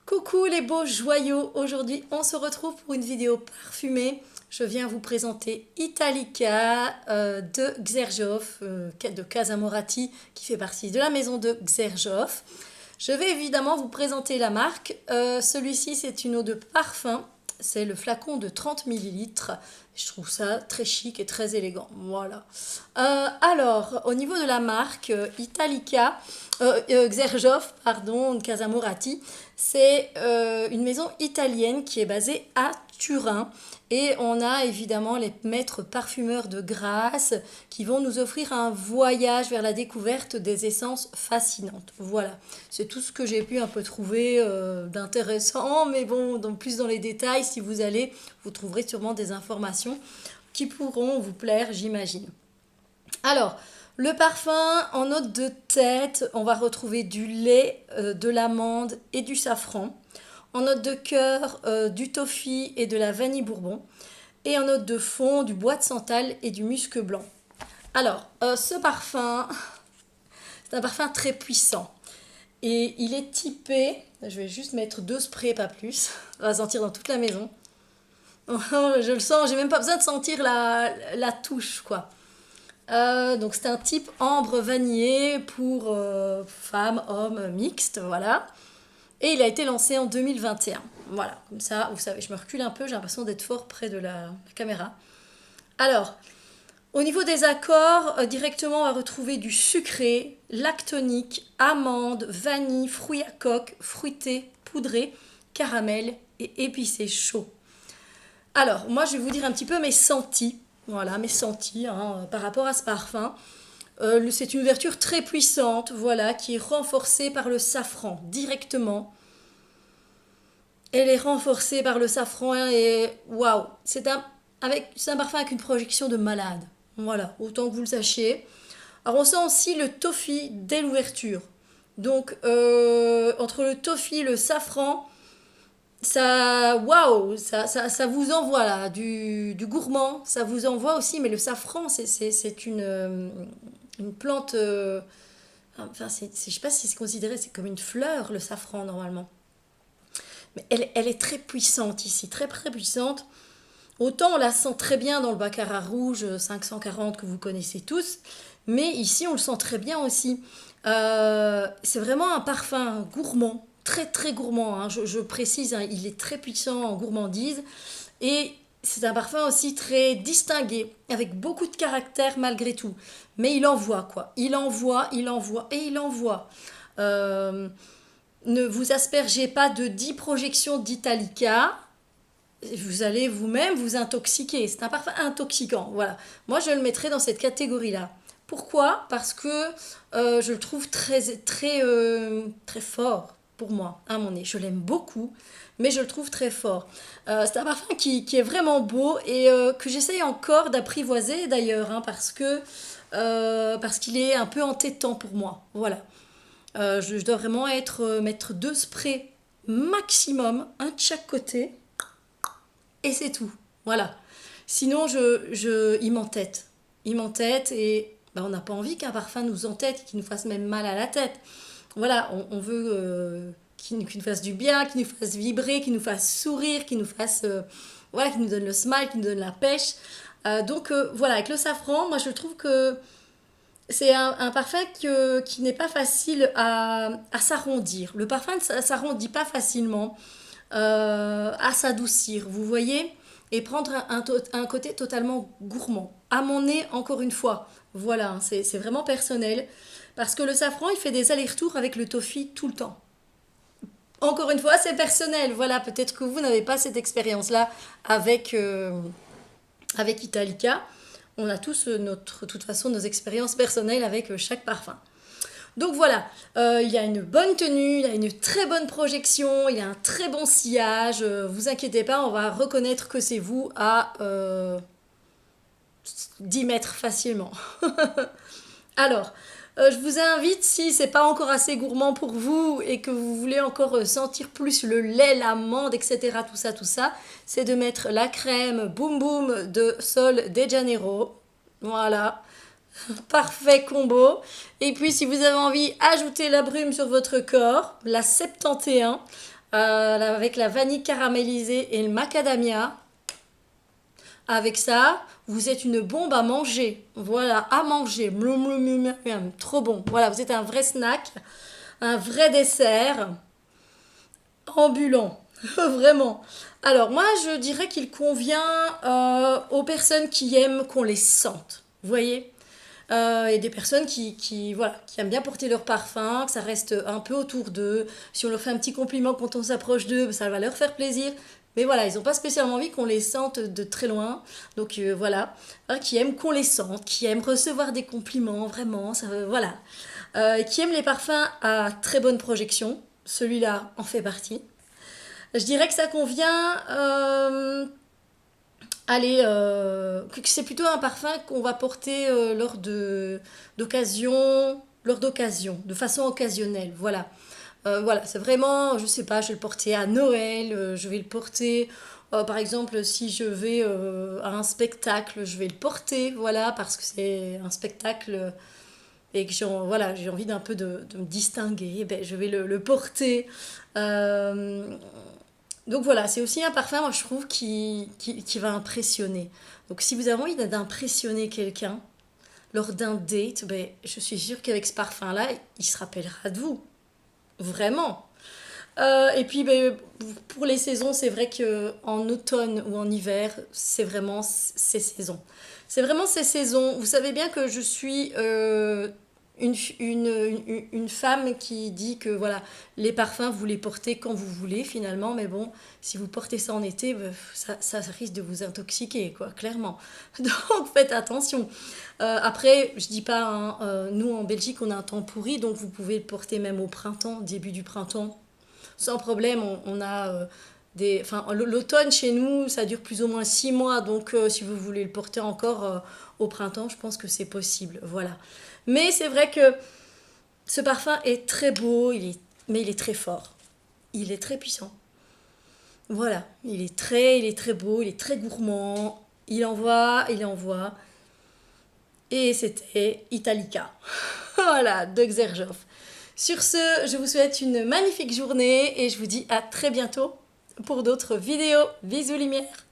Coucou les beaux joyaux, aujourd'hui on se retrouve pour une vidéo parfumée. Je viens vous présenter Italica de Xerjoff, de Casa Moratti, qui fait partie de la maison de Xerjoff. Je vais évidemment vous présenter la marque. Celui-ci c'est une eau de parfum, c'est le flacon de 30 millilitres. Je trouve ça très chic et très élégant. Voilà. Alors, au niveau de la marque Italica, Xerjoff, pardon, Casa Moratti, c'est une maison italienne qui est basée à Turin. Et on a évidemment les maîtres parfumeurs de Grasse qui vont nous offrir un voyage vers la découverte des essences fascinantes. Voilà, c'est tout ce que j'ai pu un peu trouver d'intéressant, mais bon, plus dans les détails, si vous allez, vous trouverez sûrement des informations qui pourront vous plaire, j'imagine. Alors, le parfum en note de tête, on va retrouver du lait, de l'amande et du safran. En note de cœur, du toffee et de la vanille bourbon. Et en note de fond, du bois de santal et du musc blanc. Alors, ce parfum, c'est un parfum très puissant. Et il est typé, je vais juste mettre 2 sprays, pas plus. On va sentir dans toute la maison. Je le sens, j'ai même pas besoin de sentir la touche, quoi. Donc c'est un type ambre vanillé pour femmes, hommes, mixte, voilà. Et il a été lancé en 2021. Voilà, comme ça, vous savez, je me recule un peu, j'ai l'impression d'être fort près de la caméra. Alors, au niveau des accords, directement, on va retrouver du sucré, lactonique, amande, vanille, fruits à coque, fruité, poudré, caramel et épicé chaud. Alors, moi, je vais vous dire un petit peu mes sentis. Voilà, mes sentis par rapport à ce parfum. C'est une ouverture très puissante, voilà, qui est renforcée par le safran directement. Elle est renforcée par le safran et waouh, c'est un parfum avec une projection de malade. Voilà, autant que vous le sachiez. Alors on sent aussi le toffee dès l'ouverture. Donc entre le toffee, le safran, ça, waouh, ça vous envoie là, du gourmand, ça vous envoie aussi, mais le safran, c'est une plante, enfin, je sais pas si c'est considéré, c'est comme une fleur, le safran, normalement. Mais elle est très puissante ici, très très puissante. Autant on la sent très bien dans le Baccarat rouge 540 que vous connaissez tous, mais ici on le sent très bien aussi. C'est vraiment un parfum gourmand, très très gourmand, hein. Je précise, hein, il est très puissant en gourmandise et c'est un parfum aussi très distingué, avec beaucoup de caractère malgré tout. Mais il envoie quoi, il envoie et il envoie. Euh, Ne vous aspergez pas de 10 projections d'Italica, vous allez vous-même vous intoxiquer. C'est un parfum intoxicant. Voilà. Moi, je le mettrais dans cette catégorie-là. Pourquoi? Parce que je le trouve très fort pour moi, à mon nez. Je l'aime beaucoup, mais je le trouve très fort. C'est un parfum qui est vraiment beau et que j'essaye encore d'apprivoiser d'ailleurs, hein, parce qu'il est un peu entêtant pour moi. Voilà. Je dois vraiment mettre 2 sprays maximum, un de chaque côté, et c'est tout. Voilà. Sinon, il m'entête. Il m'entête et on n'a pas envie qu'un parfum nous entête, qu'il nous fasse même mal à la tête. Voilà, on veut qu'il nous fasse du bien, qu'il nous fasse vibrer, qu'il nous fasse sourire, qu'il nous fasse. Voilà, qu'il nous donne le smile, qu'il nous donne la pêche. Donc voilà, avec le safran, moi je trouve que c'est un parfum qui n'est pas facile à s'arrondir. Le parfum ne s'arrondit pas facilement à s'adoucir, vous voyez, et prendre un côté totalement gourmand. À mon nez, encore une fois, voilà, hein, c'est vraiment personnel, parce que le safran, il fait des allers-retours avec le toffee tout le temps. Encore une fois, c'est personnel, voilà, peut-être que vous n'avez pas cette expérience-là avec Italica. On a tous, de toute façon, nos expériences personnelles avec chaque parfum. Donc voilà, il y a une bonne tenue, il y a une très bonne projection, il y a un très bon sillage. Vous inquiétez pas, on va reconnaître que c'est vous à 10 mètres facilement. Alors, je vous invite, si c'est pas encore assez gourmand pour vous et que vous voulez encore sentir plus le lait, l'amande, etc., tout ça, c'est de mettre la crème Boom Boom de Sol de Janeiro. Voilà. Parfait combo. Et puis, si vous avez envie, ajoutez la brume sur votre corps, la 71. avec la vanille caramélisée et le macadamia. Avec ça, vous êtes une bombe à manger. Voilà, à manger. Mlum, mlum, mlum, mlum. Trop bon. Voilà, vous êtes un vrai snack, un vrai dessert ambulant. Vraiment. Alors, moi, je dirais qu'il convient aux personnes qui aiment qu'on les sente. Vous voyez et des personnes voilà, qui aiment bien porter leur parfum, que ça reste un peu autour d'eux. Si on leur fait un petit compliment quand on s'approche d'eux, ça va leur faire plaisir. Mais voilà, ils n'ont pas spécialement envie qu'on les sente de très loin. Donc voilà, qui aiment qu'on les sente, qui aiment recevoir des compliments, vraiment, ça, voilà. Qui aiment les parfums à très bonne projection. Celui-là en fait partie. Je dirais que ça convient. Allez, que c'est plutôt un parfum qu'on va porter lors d'occasion, de façon occasionnelle. Voilà. Voilà, c'est vraiment, je sais pas, je vais le porter à Noël, je vais le porter, par exemple, si je vais à un spectacle, je vais le porter, voilà, parce que c'est un spectacle et que voilà, j'ai envie d'un peu de me distinguer, ben, je vais le porter. Euh, donc voilà, c'est aussi un parfum, moi je trouve, qui va impressionner. Donc si vous avez envie d'impressionner quelqu'un lors d'un date, ben, je suis sûre qu'avec ce parfum-là, il se rappellera de vous. Vraiment. Et puis ben, pour les saisons, c'est vrai que en automne ou en hiver, c'est vraiment ces saisons. C'est vraiment ces saisons. Vous savez bien que je suis une femme qui dit que voilà, les parfums, vous les portez quand vous voulez finalement, mais bon, si vous portez ça en été, ben, ça risque de vous intoxiquer, quoi, clairement. Donc faites attention. Après, je dis pas, hein, nous en Belgique, on a un temps pourri, donc vous pouvez le porter même au printemps, début du printemps, sans problème. On a enfin, l'automne chez nous, ça dure plus ou moins 6 mois, donc si vous voulez le porter encore au printemps, je pense que c'est possible. Voilà. Mais c'est vrai que ce parfum est très beau, mais il est très fort. Il est très puissant. Voilà, il est très beau, il est très gourmand. Il envoie. Et c'était Italica. Voilà, de Xerjoff. Sur ce, je vous souhaite une magnifique journée et je vous dis à très bientôt pour d'autres vidéos. Bisous lumière.